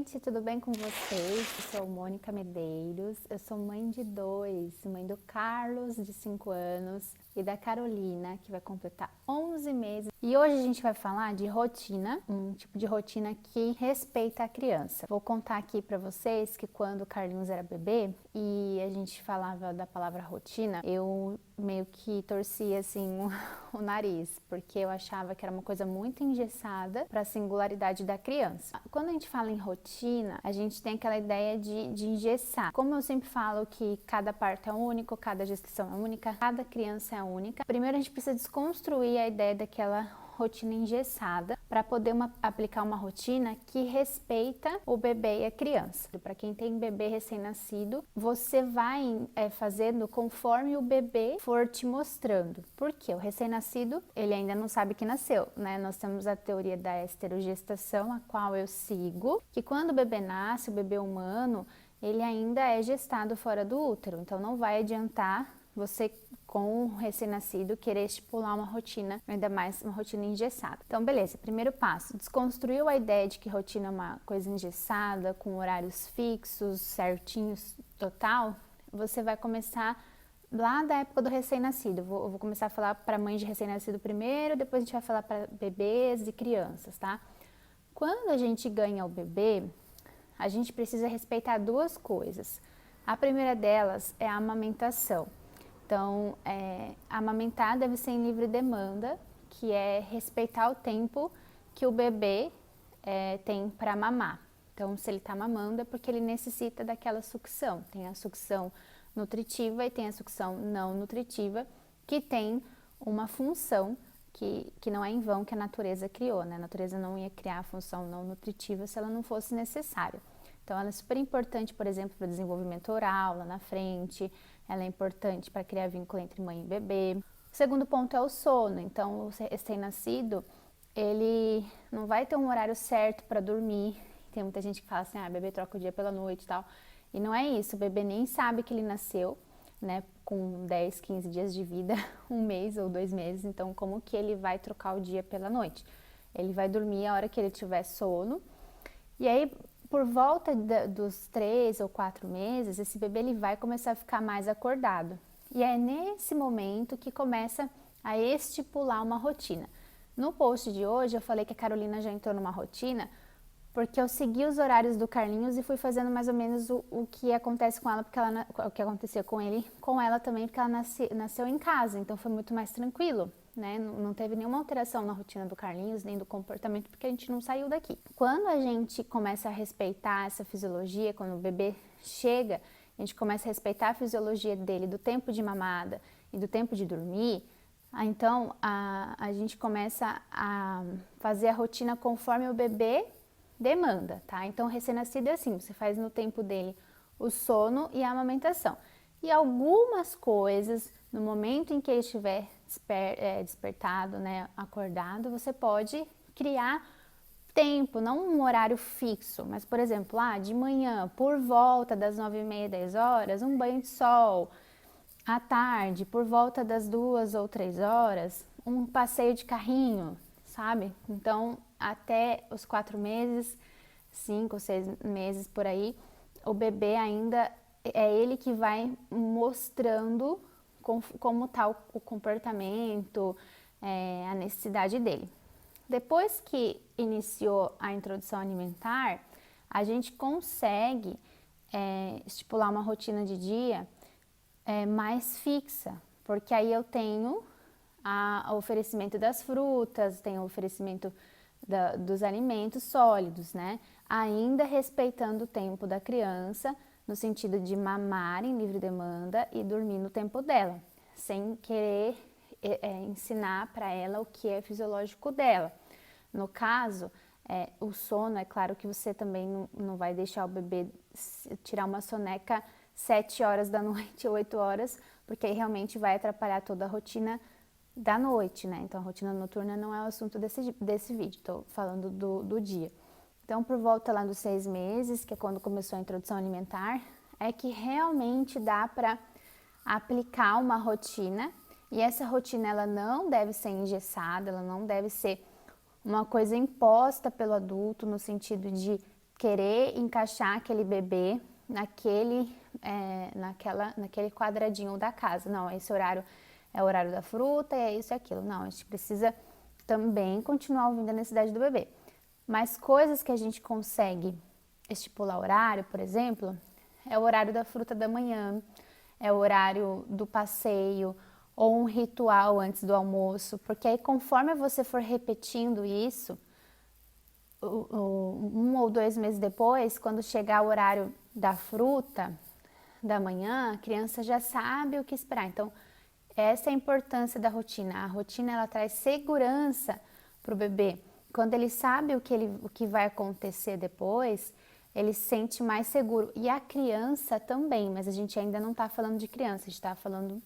gente, tudo bem com vocês? Eu sou Mônica Medeiros, eu sou mãe de dois, mãe do Carlos, de 5 anos, e da Carolina, que vai completar 11 meses. E hoje a gente vai falar de rotina, um tipo de rotina que respeita a criança. Vou contar aqui pra vocês que quando o Carlinhos era bebê e a gente falava da palavra rotina, eu meio que torcia assim o nariz, porque eu achava que era uma coisa muito engessada para a singularidade da criança. Quando a gente fala em rotina, a gente tem aquela ideia de engessar. Como eu sempre falo que cada parto é único, cada gestação é única, cada criança é única, primeiro a gente precisa desconstruir a ideia daquela rotina engessada para poder aplicar uma rotina que respeita o bebê e a criança. Para quem tem bebê recém-nascido, você vai fazendo conforme o bebê for te mostrando. Porque o recém-nascido, ele ainda não sabe que nasceu, né? Nós temos a teoria da esterogestação, a qual eu sigo, que quando o bebê nasce, o bebê humano, ele ainda é gestado fora do útero. Então não vai adiantar você, com o recém-nascido, querer estipular uma rotina, ainda mais uma rotina engessada. Então, beleza, primeiro passo, desconstruiu a ideia de que rotina é uma coisa engessada, com horários fixos, certinhos, total, você vai começar lá da época do recém-nascido. Eu vou começar a falar para mães de recém-nascido primeiro, depois a gente vai falar para bebês e crianças, tá? Quando a gente ganha o bebê, a gente precisa respeitar duas coisas. A primeira delas é a amamentação. Então, amamentar deve ser em livre demanda, que é respeitar o tempo que o bebê tem para mamar. Então, se ele está mamando é porque ele necessita daquela sucção. Tem a sucção nutritiva e tem a sucção não nutritiva, que tem uma função que não é em vão que a natureza criou, né? A natureza não ia criar a função não nutritiva se ela não fosse necessária. Então, ela é super importante, por exemplo, para o desenvolvimento oral lá na frente, ela é importante para criar vínculo entre mãe e bebê. O segundo ponto é o sono. Então, o recém-nascido, ele não vai ter um horário certo para dormir. Tem muita gente que fala assim, bebê troca o dia pela noite e tal. E não é isso, o bebê nem sabe que ele nasceu, né, com 10, 15 dias de vida, 1 mês ou 2 meses. Então, como que ele vai trocar o dia pela noite? Ele vai dormir a hora que ele tiver sono. E aí, por volta dos 3 ou 4 meses, esse bebê ele vai começar a ficar mais acordado. E é nesse momento que começa a estipular uma rotina. No post de hoje eu falei que a Carolina já entrou numa rotina porque eu segui os horários do Carlinhos e fui fazendo mais ou menos o que acontece com ela, porque o que acontecia com ele, com ela também, porque ela nasceu em casa, então foi muito mais tranquilo, né? Não teve nenhuma alteração na rotina do Carlinhos, nem do comportamento, porque a gente não saiu daqui. Quando a gente começa a respeitar essa fisiologia, quando o bebê chega, a gente começa a respeitar a fisiologia dele, do tempo de mamada e do tempo de dormir, então a gente começa a fazer a rotina conforme o bebê demanda, tá? Então, recém-nascido é assim, você faz no tempo dele o sono e a amamentação. E algumas coisas, no momento em que ele estiver despertado, né, acordado, você pode criar tempo, não um horário fixo, mas, por exemplo, de manhã, por volta das 9h30, 10 horas, um banho de sol. À tarde, por volta das 2 ou 3 horas, um passeio de carrinho, sabe? Então, até os 4 meses, 5 ou 6 meses por aí, o bebê ainda é ele que vai mostrando como está o comportamento, a necessidade dele. Depois que iniciou a introdução alimentar, a gente consegue estipular uma rotina de dia mais fixa, porque aí eu tenho o oferecimento das frutas, tenho o oferecimento dos alimentos sólidos, né? Ainda respeitando o tempo da criança, no sentido de mamar em livre demanda e dormir no tempo dela, sem querer ensinar para ela o que é fisiológico dela. No caso, o sono, é claro que você também não vai deixar o bebê tirar uma soneca 7 horas da noite, 8 horas, porque aí realmente vai atrapalhar toda a rotina da noite, né? Então, a rotina noturna não é o assunto desse vídeo, tô falando do dia. Então, por volta lá dos 6 meses, que é quando começou a introdução alimentar, é que realmente dá para aplicar uma rotina, e essa rotina ela não deve ser engessada, ela não deve ser uma coisa imposta pelo adulto, no sentido de querer encaixar aquele bebê naquele quadradinho da casa. Não, esse horário é o horário da fruta, é isso e aquilo. Não, a gente precisa também continuar ouvindo a necessidade do bebê. Mas coisas que a gente consegue estipular horário, por exemplo, é o horário da fruta da manhã, é o horário do passeio, ou um ritual antes do almoço, porque aí conforme você for repetindo isso, 1 ou 2 meses depois, quando chegar o horário da fruta da manhã, a criança já sabe o que esperar. Então, essa é a importância da rotina. A rotina, ela traz segurança para o bebê. Quando ele sabe o que vai acontecer depois, ele se sente mais seguro. E a criança também, mas a gente ainda não está falando de criança, a gente está falando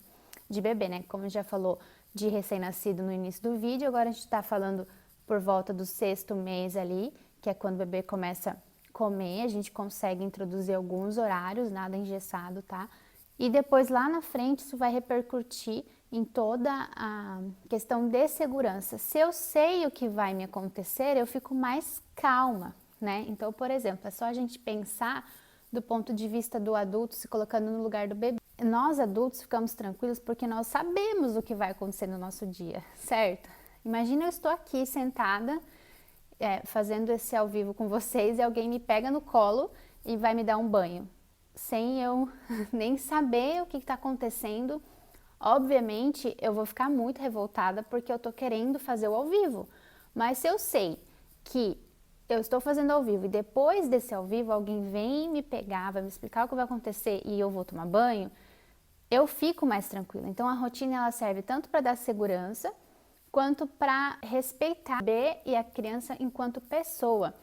de bebê, né? Como já falou de recém-nascido no início do vídeo, agora a gente está falando por volta do 6º mês ali, que é quando o bebê começa a comer, a gente consegue introduzir alguns horários, nada engessado, tá? E depois lá na frente isso vai repercutir em toda a questão de segurança. Se eu sei o que vai me acontecer, eu fico mais calma, né? Então, por exemplo, é só a gente pensar do ponto de vista do adulto, se colocando no lugar do bebê. Nós adultos ficamos tranquilos porque nós sabemos o que vai acontecer no nosso dia, certo? Imagina eu estou aqui sentada, fazendo esse ao vivo com vocês e alguém me pega no colo e vai me dar um banho, sem eu nem saber o que está acontecendo. Obviamente eu vou ficar muito revoltada porque eu estou querendo fazer o ao vivo, mas se eu sei que eu estou fazendo ao vivo e depois desse ao vivo alguém vem me pegar, vai me explicar o que vai acontecer e eu vou tomar banho, eu fico mais tranquila. Então a rotina, ela serve tanto para dar segurança quanto para respeitar o bebê e a criança enquanto pessoa.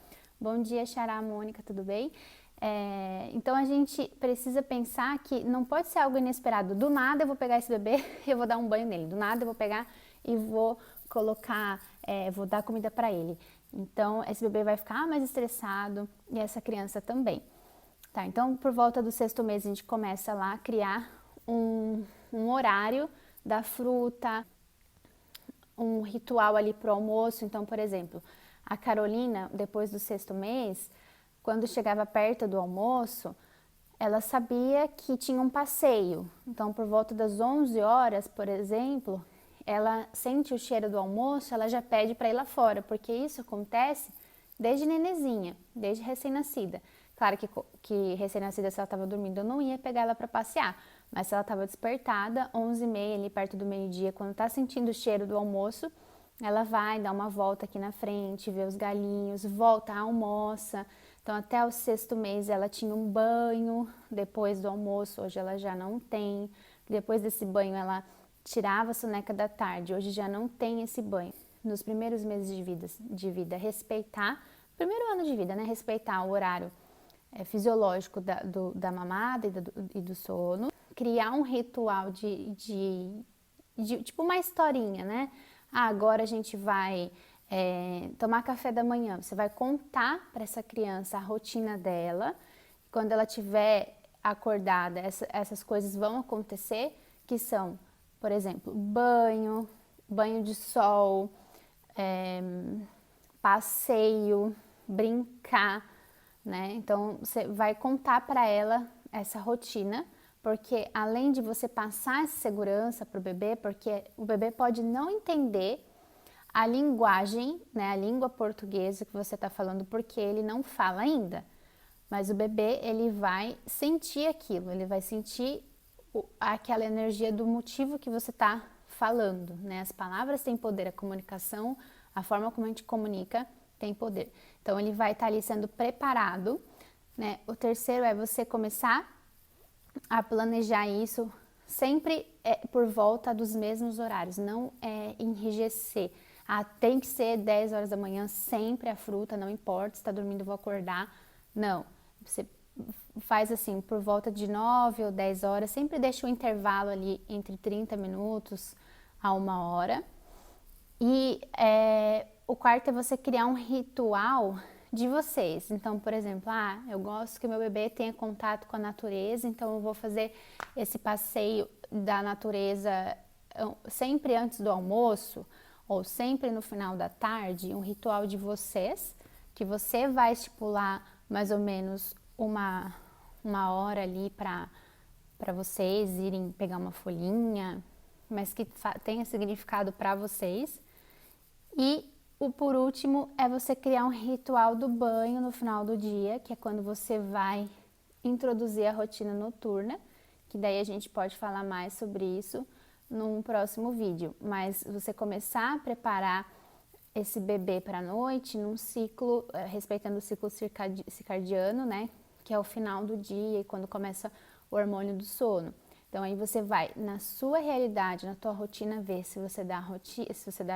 Bom dia, Xará, Mônica, tudo bem? Então a gente precisa pensar que não pode ser algo inesperado. Do nada eu vou pegar esse bebê e eu vou dar um banho nele. Do nada eu vou pegar e vou colocar, vou dar comida para ele. Então esse bebê vai ficar mais estressado e essa criança também. Tá, então por volta do 6º mês a gente começa lá a criar um horário da fruta, um ritual ali pro almoço. Então, por exemplo, a Carolina, depois do 6º mês, quando chegava perto do almoço, ela sabia que tinha um passeio. Então, por volta das 11 horas, por exemplo, ela sente o cheiro do almoço, ela já pede para ir lá fora, porque isso acontece desde nenezinha, desde recém-nascida. Claro que recém-nascida, se ela estava dormindo, eu não ia pegar ela para passear, mas se ela estava despertada, 11h30, ali perto do meio-dia, quando está sentindo o cheiro do almoço, ela vai dar uma volta aqui na frente, ver os galinhos, volta, almoça. Então, até o 6º mês ela tinha um banho depois do almoço, hoje ela já não tem. Depois desse banho ela tirava a soneca da tarde, hoje já não tem esse banho. Nos primeiros meses de vida, respeitar, primeiro ano de vida, né? Respeitar o horário fisiológico da mamada e do sono. Criar um ritual de tipo uma historinha, né? Agora a gente vai tomar café da manhã. Você vai contar para essa criança a rotina dela. Quando ela estiver acordada, essas coisas vão acontecer, que são, por exemplo, banho de sol, passeio, brincar, né? Então você vai contar para ela essa rotina, porque além de você passar essa segurança para o bebê, porque o bebê pode não entender a linguagem, né, a língua portuguesa que você está falando, porque ele não fala ainda. Mas o bebê, ele vai sentir aquilo, ele vai sentir aquela energia do motivo que você está falando, né? As palavras têm poder, a comunicação, a forma como a gente comunica tem poder. Então ele vai estar ali sendo preparado, né? O terceiro é você começar a planejar isso sempre por volta dos mesmos horários, não enrijecer. Tem que ser 10 horas da manhã, sempre a fruta, não importa, se está dormindo, vou acordar. Não, você faz assim, por volta de 9 ou 10 horas, sempre deixa um intervalo ali entre 30 minutos a 1 hora. E o quarto é você criar um ritual de vocês. Então, por exemplo, eu gosto que o meu bebê tenha contato com a natureza, então eu vou fazer esse passeio da natureza sempre antes do almoço ou sempre no final da tarde, um ritual de vocês, que você vai estipular mais ou menos uma hora ali para vocês irem pegar uma folhinha, mas que tenha significado para vocês. E o por último é você criar um ritual do banho no final do dia, que é quando você vai introduzir a rotina noturna, que daí a gente pode falar mais sobre isso num próximo vídeo. Mas você começar a preparar esse bebê para a noite num ciclo, respeitando o ciclo circadiano, né? Que é o final do dia e quando começa o hormônio do sono. Então aí você vai na sua realidade, na tua rotina, ver se você dá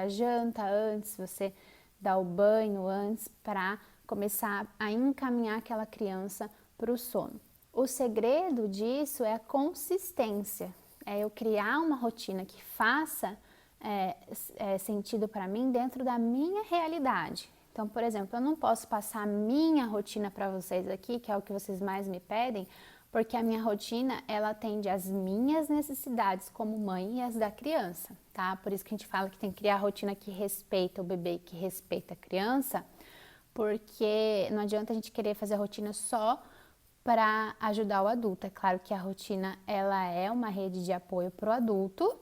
janta antes, se você dá o banho antes, para começar a encaminhar aquela criança para o sono. O segredo disso é a consistência, é eu criar uma rotina que faça sentido para mim dentro da minha realidade. Então, por exemplo, eu não posso passar a minha rotina para vocês aqui, que é o que vocês mais me pedem, porque a minha rotina, ela atende às minhas necessidades como mãe e as da criança, tá? Por isso que a gente fala que tem que criar a rotina que respeita o bebê e que respeita a criança, porque não adianta a gente querer fazer a rotina só para ajudar o adulto. É claro que a rotina, ela é uma rede de apoio para o adulto,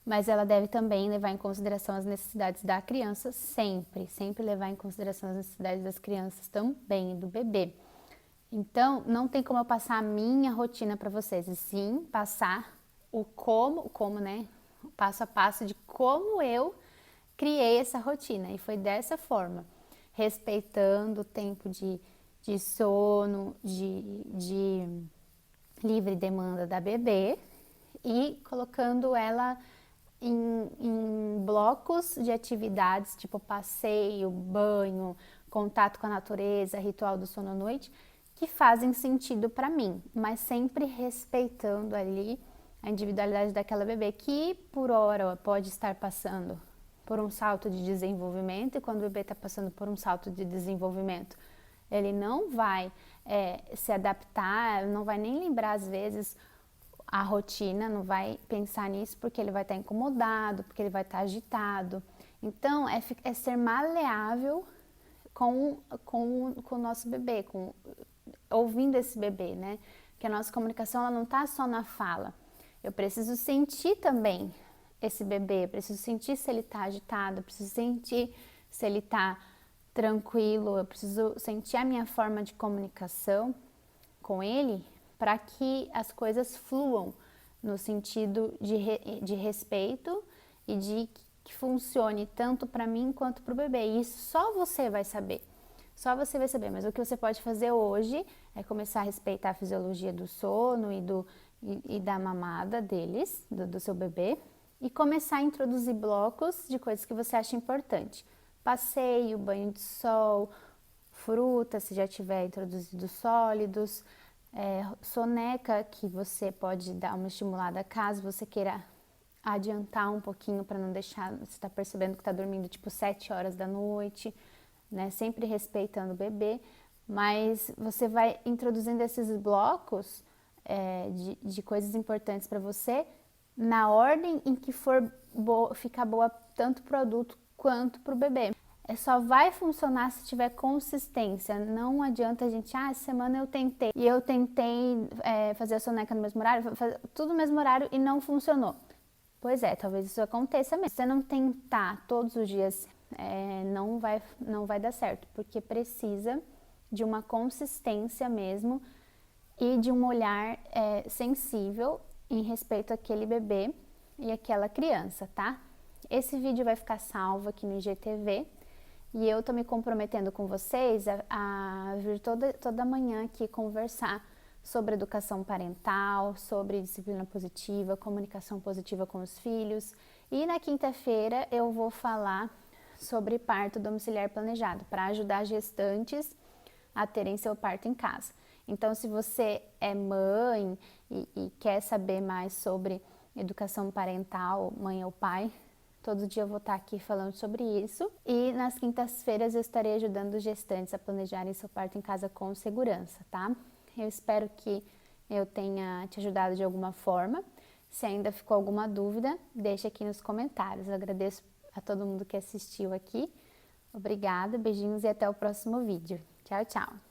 mas ela deve também levar em consideração as necessidades da criança, sempre levar em consideração as necessidades das crianças também, do bebê. Então, não tem como eu passar a minha rotina para vocês, e sim passar o como, né? O passo a passo de como eu criei essa rotina. E foi dessa forma, respeitando o tempo de sono, de livre demanda da bebê e colocando ela em blocos de atividades, tipo passeio, banho, contato com a natureza, ritual do sono à noite, que fazem sentido para mim, mas sempre respeitando ali a individualidade daquela bebê, que por hora pode estar passando por um salto de desenvolvimento, e quando o bebê está passando por um salto de desenvolvimento, ele não vai se adaptar, não vai nem lembrar às vezes a rotina, não vai pensar nisso porque ele vai estar incomodado, porque ele vai estar agitado. Então, é ser maleável com o nosso bebê, ouvindo esse bebê, né? Porque a nossa comunicação, ela não está só na fala. Eu preciso sentir também esse bebê, eu preciso sentir se ele está agitado, eu preciso sentir se ele está tranquilo, eu preciso sentir a minha forma de comunicação com ele para que as coisas fluam no sentido de respeito e de que funcione tanto para mim quanto para o bebê. E isso só você vai saber. Só você vai saber, mas o que você pode fazer hoje é começar a respeitar a fisiologia do sono e da mamada deles, do seu bebê, e começar a introduzir blocos de coisas que você acha importante. Passeio, banho de sol, fruta, se já tiver introduzido sólidos, soneca, que você pode dar uma estimulada caso você queira adiantar um pouquinho para não deixar, você está percebendo que está dormindo tipo 7 horas da noite, né? Sempre respeitando o bebê, mas você vai introduzindo esses blocos de coisas importantes para você na ordem em que ficar boa tanto para o adulto quanto para o bebê. Só vai funcionar se tiver consistência. Não adianta a gente, essa semana eu tentei fazer a soneca no mesmo horário, tudo no mesmo horário e não funcionou. Pois é, talvez isso aconteça mesmo. Se você não tentar todos os dias, não vai dar certo, porque precisa de uma consistência mesmo e de um olhar sensível em respeito àquele bebê e àquela criança, tá? Esse vídeo vai ficar salvo aqui no IGTV e eu tô me comprometendo com vocês a vir toda manhã aqui conversar sobre educação parental, sobre disciplina positiva, comunicação positiva com os filhos. E na quinta-feira eu vou falar sobre parto domiciliar planejado, para ajudar gestantes a terem seu parto em casa. Então, se você é mãe e quer saber mais sobre educação parental, mãe ou pai, todo dia eu vou estar aqui falando sobre isso. E nas quintas-feiras eu estarei ajudando gestantes a planejarem seu parto em casa com segurança, tá? Eu espero que eu tenha te ajudado de alguma forma. Se ainda ficou alguma dúvida, deixa aqui nos comentários. Eu agradeço a todo mundo que assistiu aqui. Obrigada, beijinhos e até o próximo vídeo. Tchau, tchau!